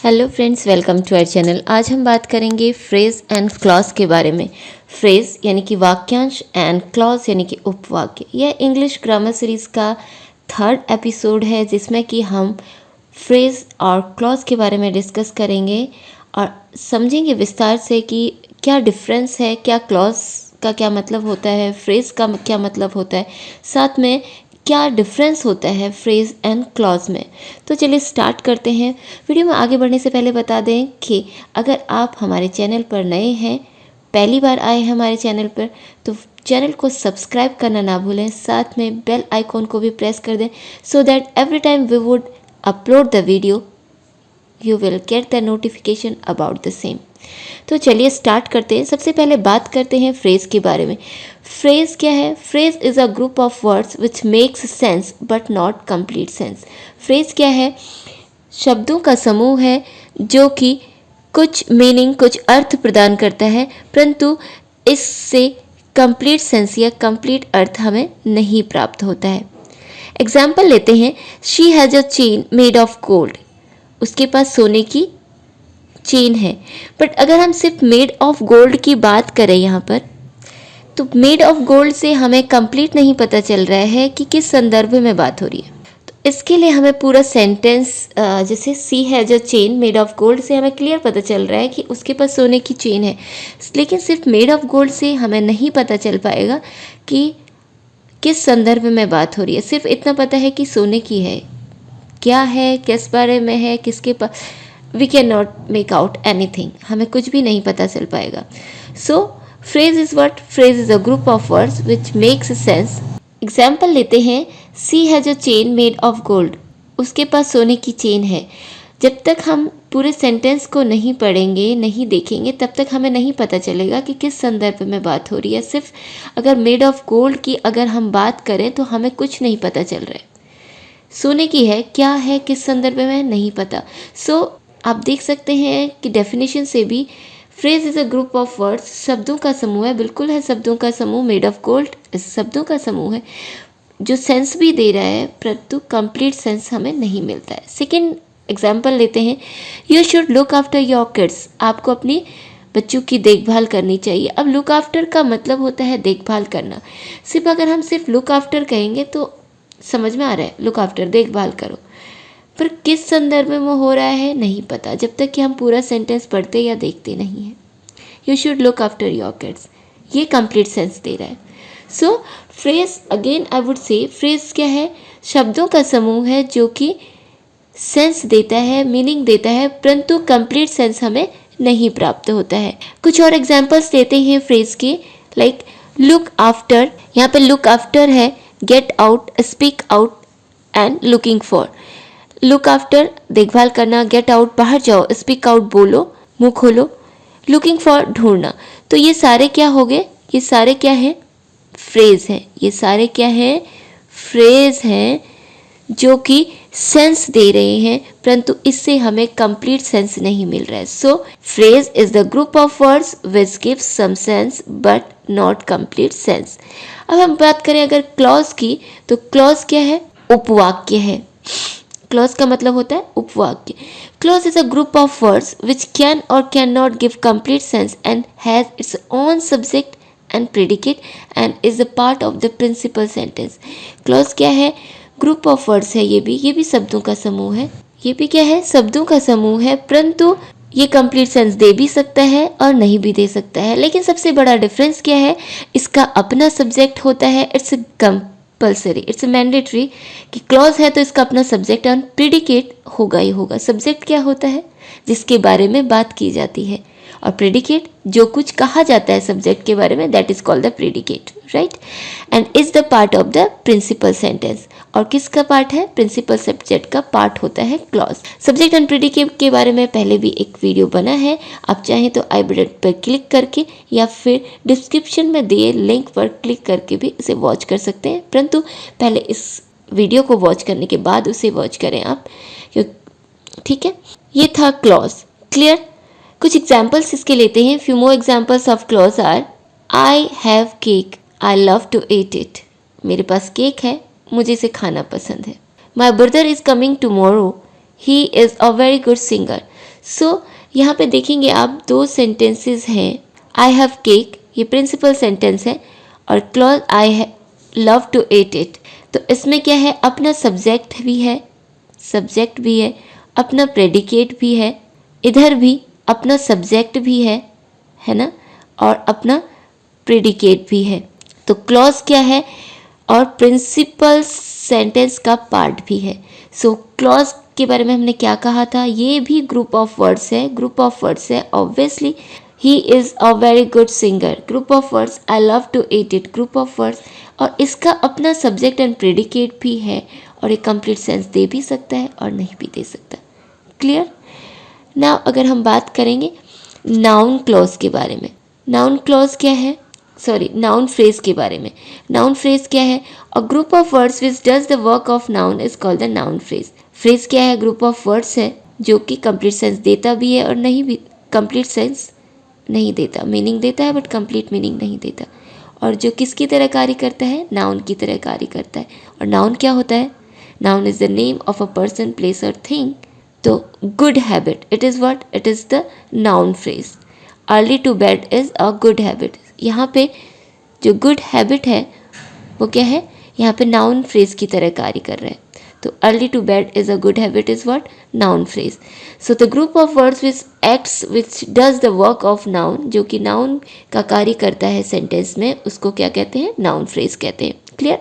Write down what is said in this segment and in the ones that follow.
Hello friends, welcome to our channel. आज हम बात करेंगे फ्रेज एंड क्लॉज के बारे में। फ्रेज यानी कि वाक्यांश एंड क्लॉज यानी कि उपवाक्य। यह इंग्लिश ग्रामर सीरीज़ का 3rd एपिसोड है जिसमें कि हम फ्रेज और क्लॉज के बारे में डिस्कस करेंगे और समझेंगे विस्तार से कि क्या डिफरेंस है, क्या क्लॉज का क्या मतलब होता है, फ्रेज का क्या मतलब होता है, साथ में क्या डिफरेंस होता है फ्रेज एंड क्लॉज में। तो चलिए स्टार्ट करते हैं। वीडियो में आगे बढ़ने से पहले बता दें कि अगर आप हमारे चैनल पर नए हैं, पहली बार आए हैं हमारे चैनल पर, तो चैनल को सब्सक्राइब करना ना भूलें, साथ में बेल आइकॉन को भी प्रेस कर दें so that every time we would upload the video you will get the notification about the same. तो चलिए स्टार्ट करते हैं। सबसे पहले बात करते हैं फ्रेज के बारे में। फ्रेज क्या है? Phrase is a group of words which makes sense but not complete sense. Phrase क्या है? शब्दों का समूह है जो कि कुछ मीनिंग, कुछ अर्थ प्रदान करता है, परंतु इससे कंप्लीट सेंस या कंप्लीट अर्थ हमें नहीं प्राप्त होता है। एग्जाम्पल लेते हैं। She has a chain made of gold. उसके पास सोने की चेन है। बट अगर हम सिर्फ मेड ऑफ गोल्ड की बात करें यहाँ पर, तो मेड ऑफ गोल्ड से हमें कंप्लीट नहीं पता चल रहा है कि किस संदर्भ में बात हो रही है। तो इसके लिए हमें पूरा सेंटेंस, जैसे सी है जो चेन मेड ऑफ गोल्ड से हमें क्लियर पता चल रहा है कि उसके पास सोने की चेन है, लेकिन सिर्फ मेड ऑफ गोल्ड से हमें नहीं पता चल पाएगा कि किस संदर्भ में बात हो रही है। सिर्फ इतना पता है कि सोने की है, क्या है, किस बारे में है, किसके पास, we can not make out anything, हमें कुछ भी नहीं पता चल पाएगा। So phrase is what? Phrase is a group of words which makes sense. Example लेते हैं। She has a chain made of gold. उसके पास सोने की चेन है। जब तक हम पूरे सेंटेंस को नहीं पढ़ेंगे, नहीं देखेंगे, तब तक हमें नहीं पता चलेगा कि किस संदर्भ में बात हो रही है। सिर्फ अगर मेड ऑफ गोल्ड की अगर हम बात करें तो हमें कुछ नहीं पता चल रहा है। सोने की है, क्या है, किस संदर्भ में, नहीं पता। सो आप देख सकते हैं कि डेफिनेशन से भी phrase is a group of words, शब्दों का समूह है, बिल्कुल है शब्दों का समूह। मेड ऑफ गोल्ड शब्दों का समूह है जो सेंस भी दे रहा है, परंतु कंप्लीट सेंस हमें नहीं मिलता है। सेकेंड एग्जाम्पल लेते हैं। You should look after your kids. आपको अपनी बच्चों की देखभाल करनी चाहिए। अब लुक आफ्टर का मतलब होता है देखभाल करना। सिर्फ अगर हम सिर्फ लुक आफ्टर कहेंगे तो समझ में आ रहा है, लुक आफ्टर देखभाल करो, पर किस संदर्भ में वो हो रहा है नहीं पता, जब तक कि हम पूरा सेंटेंस पढ़ते या देखते नहीं हैं। You should look after your kids, ये कंप्लीट सेंस दे रहा है। So phrase, again I would say, phrase क्या है? शब्दों का समूह है जो कि सेंस देता है, मीनिंग देता है, परंतु कंप्लीट सेंस हमें नहीं प्राप्त होता है। कुछ और एग्जाम्पल्स लेते हैं फ्रेज के, लाइक लुक आफ्टर। यहाँ पे लुक आफ्टर है, get out, speak out and looking for. Look after देखभाल करना, गेट आउट बाहर जाओ, स्पीक आउट बोलो, मुंह खोलो, लुकिंग फॉर ढूंढना। तो ये सारे क्या हो गए? ये सारे क्या है? फ्रेज हैं। ये सारे क्या है? फ्रेज हैं जो कि सेंस दे रहे हैं, परंतु इससे हमें कंप्लीट सेंस नहीं मिल रहा है। So phrase is the group of words which gives some sense but not complete sense. अब हम बात करें अगर क्लॉज की, तो क्लॉज क्या है? उपवाक्य है। क्लॉज का मतलब होता है उपवाक्य। Clause is a group of words which can और can not give complete sense and has its own subject and predicate and is a part of the principal sentence. Clause क्या है? ग्रुप ऑफ वर्ड्स है। ये भी शब्दों का समूह है। ये भी क्या है? शब्दों का समूह है, परंतु ये कंप्लीट सेंस दे भी सकता है और नहीं भी दे सकता है। लेकिन सबसे बड़ा डिफरेंस क्या है? इसका अपना सब्जेक्ट होता है। इट्स कंपल्सरी, इट्स मैंडेटरी कि क्लॉज है तो इसका अपना सब्जेक्ट और प्रेडिकेट होगा ही होगा। सब्जेक्ट क्या होता है? जिसके बारे में बात की जाती है, और प्रेडिकेट जो कुछ कहा जाता है सब्जेक्ट के बारे में, that is called the predicate, right, and is the part of the principal sentence. और किसका पार्ट है? प्रिंसिपल सब्जेक्ट का पार्ट होता है क्लॉज। सब्जेक्ट एंड प्रेडिकेट के बारे में पहले भी एक वीडियो बना है, आप चाहें तो आई बटन पर क्लिक करके या फिर डिस्क्रिप्शन में दिए लिंक पर क्लिक करके भी इसे वॉच कर सकते हैं, परंतु पहले इस वीडियो को वॉच करने के बाद उसे वॉच करें आप, ठीक है। ये था क्लॉज, क्लियर। कुछ एग्जाम्पल्स इसके लेते हैं। Few more examples of clause are I have cake, I love to eat it. मेरे पास केक है, मुझे इसे खाना पसंद है। My brother is coming tomorrow, he is a very good singer. So यहाँ पे देखेंगे आप दो सेंटेंसेस हैं, आई हैव केक ये प्रिंसिपल सेंटेंस है और clause I love to eat it. तो इसमें क्या है, अपना सब्जेक्ट भी है, अपना प्रेडिकेट भी है, इधर भी अपना सब्जेक्ट भी है ना, और अपना प्रेडिकेट भी है। तो क्लॉज क्या है और प्रिंसिपल सेंटेंस का पार्ट भी है। सो क्लॉज के बारे में हमने क्या कहा था, ये भी ग्रुप ऑफ वर्ड्स है, obviously he is a very good singer, group of words, I love to eat it, group of words, और इसका अपना सब्जेक्ट एंड प्रेडिकेट भी है और एक कंप्लीट सेंस दे भी सकता है और नहीं भी दे सकता। क्लियर। नाउ अगर हम बात करेंगे नाउन क्लॉज के बारे में, नाउन फ्रेज के बारे में। नाउन फ्रेज क्या है, अ group of words which does the work of noun is called the noun phrase. Phrase क्या है, ग्रुप ऑफ वर्ड्स है जो कि कंप्लीट सेंस देता भी है और नहीं भी, कंप्लीट सेंस नहीं देता, मीनिंग देता है बट कंप्लीट मीनिंग नहीं देता, और जो किसकी तरह कार्य करता है, नाउन की तरह कार्य करता है। और नाउन क्या होता है, noun is the name of a person, place और थिंग। तो good habit, it is what, it is the noun phrase. Early to bed is a good habit, यहाँ पे जो गुड हैबिट है वो क्या है, यहाँ पे नाउन फ्रेज की तरह कार्य कर रहा है। तो early to bed is a good habit is what, noun phrase. So the group of words which does the work of noun, जो कि नाउन का कार्य करता है सेंटेंस में, उसको क्या कहते हैं, नाउन फ्रेज कहते हैं। क्लियर।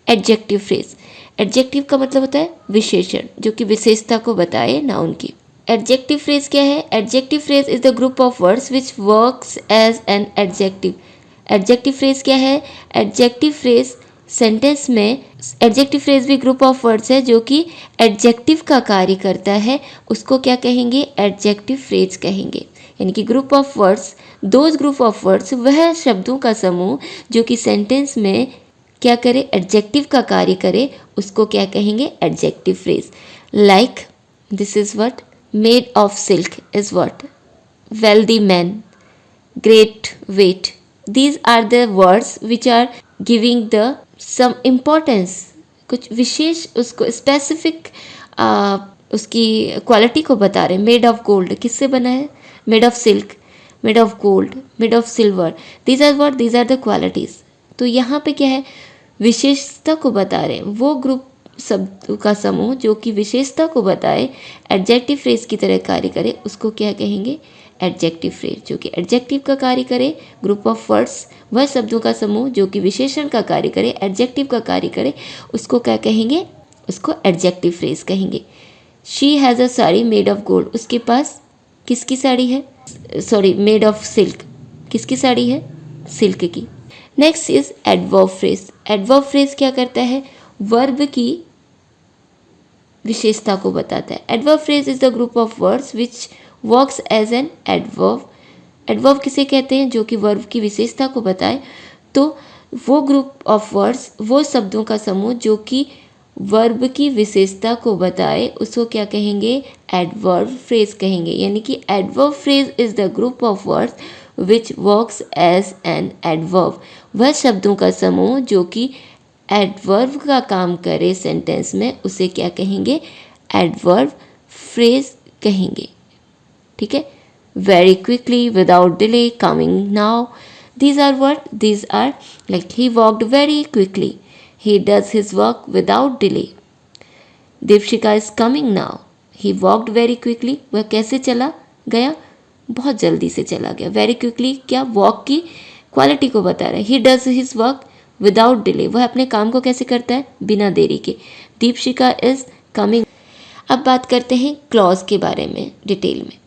एडजेक्टिव फ्रेज, एडजेक्टिव का मतलब होता है विशेषण, जो कि विशेषता को बताए नाउन की। एडजेक्टिव फ्रेज क्या है, adjective phrase is the group of words which works as an adjective. Adjective phrase क्या है, एडजेक्टिव फ्रेज सेंटेंस में, एडजेक्टिव फ्रेज भी ग्रुप ऑफ वर्ड्स है जो कि एडजेक्टिव का कार्य करता है, उसको क्या कहेंगे, एडजेक्टिव फ्रेज कहेंगे। यानी कि group of words, those group of words, वह शब्दों का समूह जो कि सेंटेंस में क्या करे, एडजेक्टिव का कार्य करे, उसको क्या कहेंगे, adjective phrase. Like this is what, made of silk is what, wealthy man, great weight. These are the words which are giving the some importance, कुछ विशेष, उसको स्पेसिफिक उसकी क्वालिटी को बता रहे हैं। मेड ऑफ गोल्ड किससे बना है, made of silk, made of gold, made of silver, these are what, these are the qualities. तो यहाँ पे क्या है, विशेषता को बता रहे हैं, वो ग्रुप शब्द का समूह जो कि विशेषता को बताए, एडजेक्टिव फ्रेज की तरह कार्य करे, उसको क्या कहेंगे, एडजेक्टिव फ्रेज। जो कि एडजेक्टिव का कार्य करे, ग्रुप ऑफ वर्ड्स, वह शब्दों का समूह जो कि विशेषण का कार्य करे, एडजेक्टिव का कार्य करे, उसको क्या कहेंगे, उसको एडजेक्टिव फ्रेज कहेंगे। She has a sari made of gold, उसके पास किसकी साड़ी है, सॉरी मेड ऑफ सिल्क, किसकी साड़ी है, सिल्क की। Next is adverb phrase. Adverb phrase क्या करता है, वर्ब की विशेषता को बताता है। Adverb phrase is the group of words which works as an adverb. Adverb किसे कहते हैं, जो कि वर्ब की विशेषता को बताए। तो वो ग्रुप ऑफ वर्ड्स, वो शब्दों का समूह जो कि वर्ब की विशेषता को बताए, उसको क्या कहेंगे, एडवर्ब फ्रेज कहेंगे। यानी कि adverb phrase is the group of words which works as an adverb, वह शब्दों का समूह जो कि एडवर्ब का काम करे सेंटेंस में, उसे क्या कहेंगे, एडवर्ब फ्रेज कहेंगे। ठीक है। Very quickly, without delay, coming now, these are what, these are like he walked very quickly, he does his work without delay. Deepshikha is coming now, he walked very quickly, वह कैसे चला गया, बहुत जल्दी से चला गया। very quickly क्या, वॉक की क्वालिटी को बता रहा है। he does his work without delay, वह अपने काम को कैसे करता है, बिना देरी के। Deepshikha is coming। अब बात करते हैं क्लॉज के बारे में डिटेल में।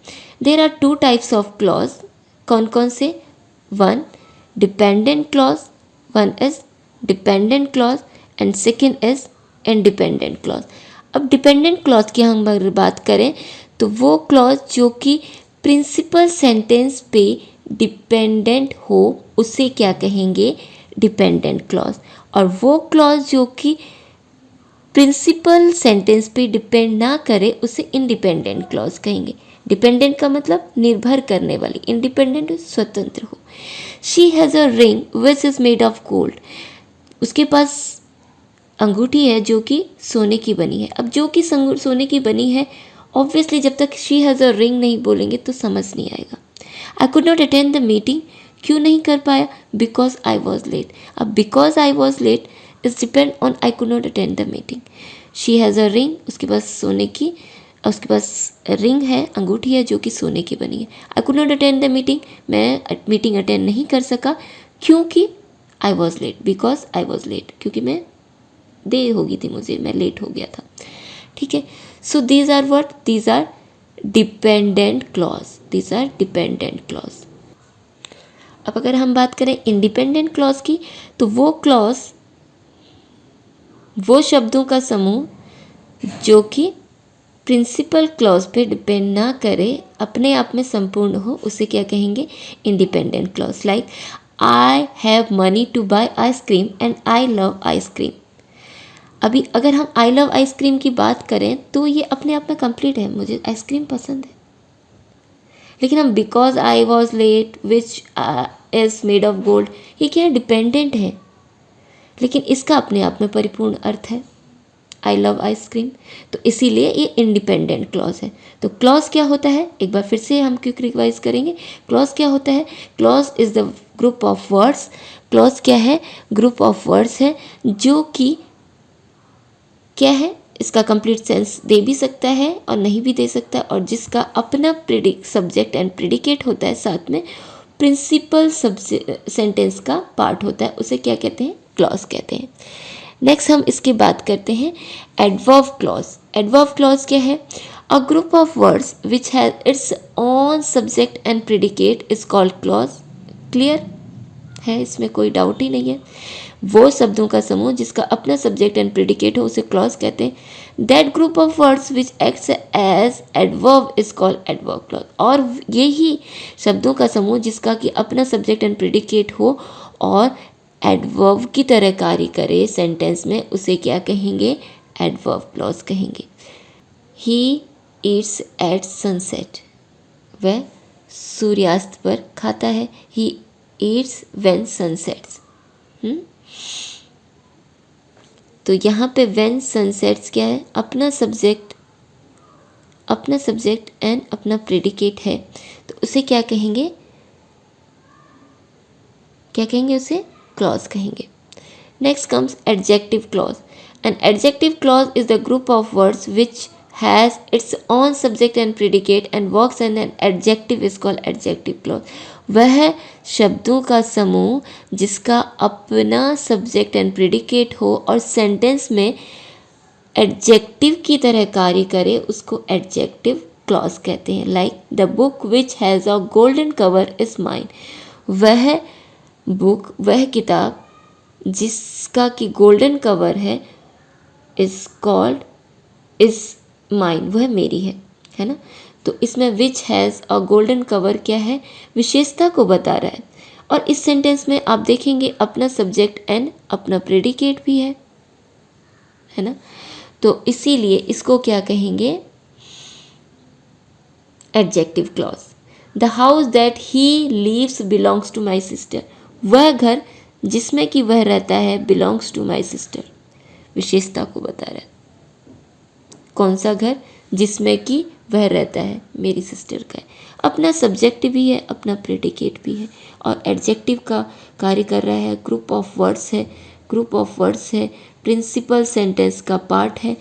There are two types of clause, कौन कौन से, one dependent clause, one is dependent clause and second is independent clause. अब डिपेंडेंट क्लॉज की हम अगर बात करें तो वो क्लॉज जो कि प्रिंसिपल सेंटेंस पे डिपेंडेंट हो, उसे क्या कहेंगे, डिपेंडेंट क्लॉज। और वो क्लॉज जो कि प्रिंसिपल सेंटेंस पे डिपेंड ना करे, उसे इंडिपेंडेंट क्लॉज कहेंगे। डिपेंडेंट का मतलब निर्भर करने वाली, इंडिपेंडेंट स्वतंत्र हो। She has a ring which is made of gold, उसके पास अंगूठी है जो कि सोने की बनी है। अब जो कि सोने की बनी है ऑब्वियसली जब तक शी हैज़ अ रिंग नहीं बोलेंगे तो समझ नहीं आएगा। I could not attend the meeting, क्यों नहीं कर पाया? Because I was late. अब because I was late is depend on I could not attend the meeting. She has a ring, उसके पास सोने की, उसके पास रिंग है, अंगूठी है जो कि सोने की बनी है। I could not attend the meeting, मैं मीटिंग अटेंड नहीं कर सका क्योंकि I was late, because I was late, क्योंकि मैं देर हो गई थी, मुझे मैं लेट हो गया था। ठीक है, so these are what, these are dependent clause, these are dependent clause. अब अगर हम बात करें इंडिपेंडेंट क्लॉज की, तो वो क्लॉज, वो शब्दों का समूह जो कि प्रिंसिपल क्लॉज पे डिपेंड ना करे, अपने आप में संपूर्ण हो, उसे क्या कहेंगे? Independent clause. Like I have money to buy ice cream and I love ice cream. अभी अगर हम आई लव आइसक्रीम की बात करें तो ये अपने आप में कंप्लीट है, मुझे आइसक्रीम पसंद है। लेकिन हम because I was late which is made of gold, ये क्या है? डिपेंडेंट है, लेकिन इसका अपने आप में परिपूर्ण अर्थ है आई लव आइसक्रीम, तो इसीलिए ये इंडिपेंडेंट क्लॉज है। तो क्लॉज क्या होता है, एक बार फिर से हम क्विक रिवाइज करेंगे। क्लॉज क्या होता है? Clause is the group of words. Clause क्या है? ग्रुप ऑफ वर्ड्स है जो कि क्या है, इसका कंप्लीट सेंस दे भी सकता है और नहीं भी दे सकता, और जिसका अपना सब्जेक्ट एंड प्रेडिकेट होता है, साथ में प्रिंसिपल सेंटेंस का पार्ट होता है, उसे क्या कहते हैं? क्लॉज कहते हैं। नेक्स्ट हम इसकी बात करते हैं एडवर्ब क्लॉज। एडवर्ब क्लॉज क्या है? अ group of words which has its own subject and predicate is called clause. Clear है, इसमें कोई डाउट ही नहीं है। वो शब्दों का समूह जिसका अपना सब्जेक्ट एंड प्रेडिकेट हो उसे क्लॉज कहते हैं। That group of words which acts as adverb is called adverb clause. और यही शब्दों का समूह जिसका कि अपना सब्जेक्ट एंड प्रेडिकेट हो और एडवर्ब की तरह कार्य करे सेंटेंस में, उसे क्या कहेंगे? एडवर्ब क्लॉज कहेंगे। ही ईट्स एट सनसेट, वह सूर्यास्त पर खाता है। He eats when sunsets. तो यहाँ पे व्हेन सनसेट्स क्या है? अपना सब्जेक्ट एंड अपना प्रेडिकेट है, तो उसे क्या कहेंगे? क्या कहेंगे? उसे क्लॉज कहेंगे। Next comes adjective clause. An adjective clause is the group of words which has its own subject and predicate and works and an adjective is called adjective clause. वह शब्दों का समूह जिसका अपना सब्जेक्ट एंड प्रेडिकेट हो और sentence में adjective की तरह कार्य करे, उसको एडजेक्टिव क्लॉज कहते हैं। Like the book which has a golden cover is mine. वह बुक, वह किताब जिसका कि गोल्डन कवर है, इज कॉल्ड, इज माइन, वह मेरी है ना। तो इसमें which has a golden cover क्या है? विशेषता को बता रहा है। और इस सेंटेंस में आप देखेंगे अपना सब्जेक्ट एंड अपना प्रेडिकेट भी है ना। तो इसीलिए इसको क्या कहेंगे? Adjective clause. The house that he lives belongs to my sister. वह घर जिसमें कि वह रहता है बिलोंग्स टू माई सिस्टर, विशेषता को बता रहा है। कौन सा घर? जिसमें कि वह रहता है मेरी सिस्टर का है। अपना सब्जेक्ट भी है, अपना प्रेडिकेट भी है, और एडजेक्टिव का कार्य कर रहा है। ग्रुप ऑफ वर्ड्स है, ग्रुप ऑफ वर्ड्स है, प्रिंसिपल सेंटेंस का पार्ट है,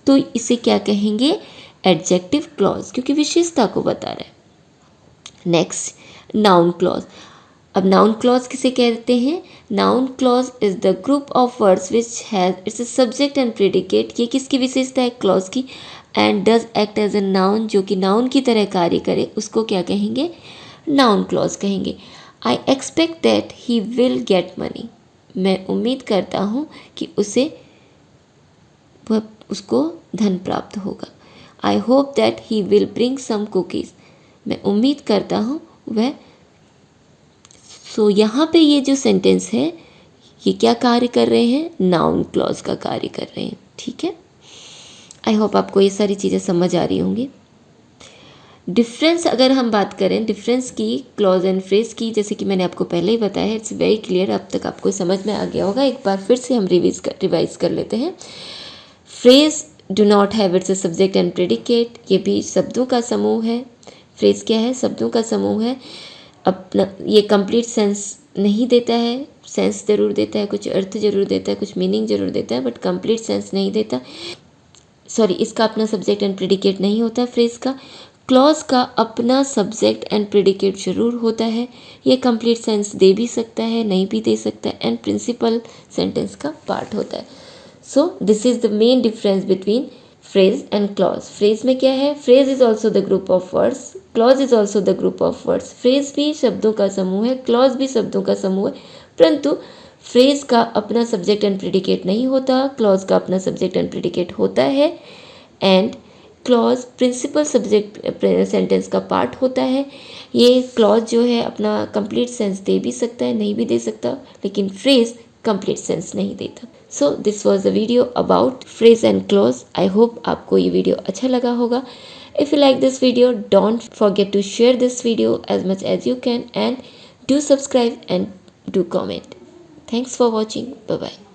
तो इसे क्या कहेंगे? एडजेक्टिव क्लॉज, क्योंकि विशेषता को बता रहा है। Next noun clause. अब नाउन क्लॉज किसे कहते हैं? Noun clause is the group of words which has its subject and predicate. ये किसकी विशेषता है? क्लॉज की। And does act as a noun, जो कि नाउन की तरह कार्य करे, उसको क्या कहेंगे? नाउन क्लॉज कहेंगे। I expect that he will get money. मैं उम्मीद करता हूँ कि उसको धन प्राप्त होगा। I hope that he will bring some cookies. मैं उम्मीद करता हूँ वह। सो यहाँ पे ये जो सेंटेंस है, ये क्या कार्य कर रहे हैं? नाउन क्लॉज का कार्य कर रहे हैं। ठीक है, आई होप आपको ये सारी चीज़ें समझ आ रही होंगी। डिफरेंस अगर हम बात करें डिफरेंस की, क्लॉज एंड फ्रेज की, जैसे कि मैंने आपको पहले ही बताया, इट्स वेरी क्लियर, अब तक आपको समझ में आ गया होगा। एक बार फिर से हम रिवाइज कर लेते हैं। Phrase do not have it's a subject and predicate, ये भी शब्दों का समूह है। फ्रेज क्या है? शब्दों का समूह है। अपना ये कंप्लीट सेंस नहीं देता है, सेंस ज़रूर देता है, कुछ अर्थ ज़रूर देता है, कुछ मीनिंग ज़रूर देता है, बट कंप्लीट सेंस नहीं देता। सॉरी, इसका अपना सब्जेक्ट एंड प्रेडिकेट नहीं होता फ्रेज का। क्लॉज का अपना सब्जेक्ट एंड प्रेडिकेट जरूर होता है। ये कंप्लीट सेंस दे भी सकता है, नहीं भी दे सकता है, एंड प्रिंसिपल सेंटेंस का पार्ट होता है। So this is the main difference between phrase and clause. Phrase में क्या है? Phrase is also the group of words, clause is also the group of words. Phrase भी शब्दों का समूह है, क्लॉज भी शब्दों का समूह है, परंतु फ्रेज का अपना सब्जेक्ट एंड प्रेडिकेट नहीं होता, क्लॉज का अपना सब्जेक्ट एंड प्रेडिकेट होता है, and clause principal subject sentence का पार्ट होता है। ये क्लॉज जो है अपना कंप्लीट सेंस दे भी सकता है, नहीं भी दे सकता, लेकिन फ्रेज कंप्लीट सेंस नहीं देता। So this was the video about phrase and clause. I hope आपको ये वीडियो अच्छा लगा होगा। If you like this video, don't forget to share this video as much as you can, and do subscribe and do comment. Thanks for watching. Bye bye.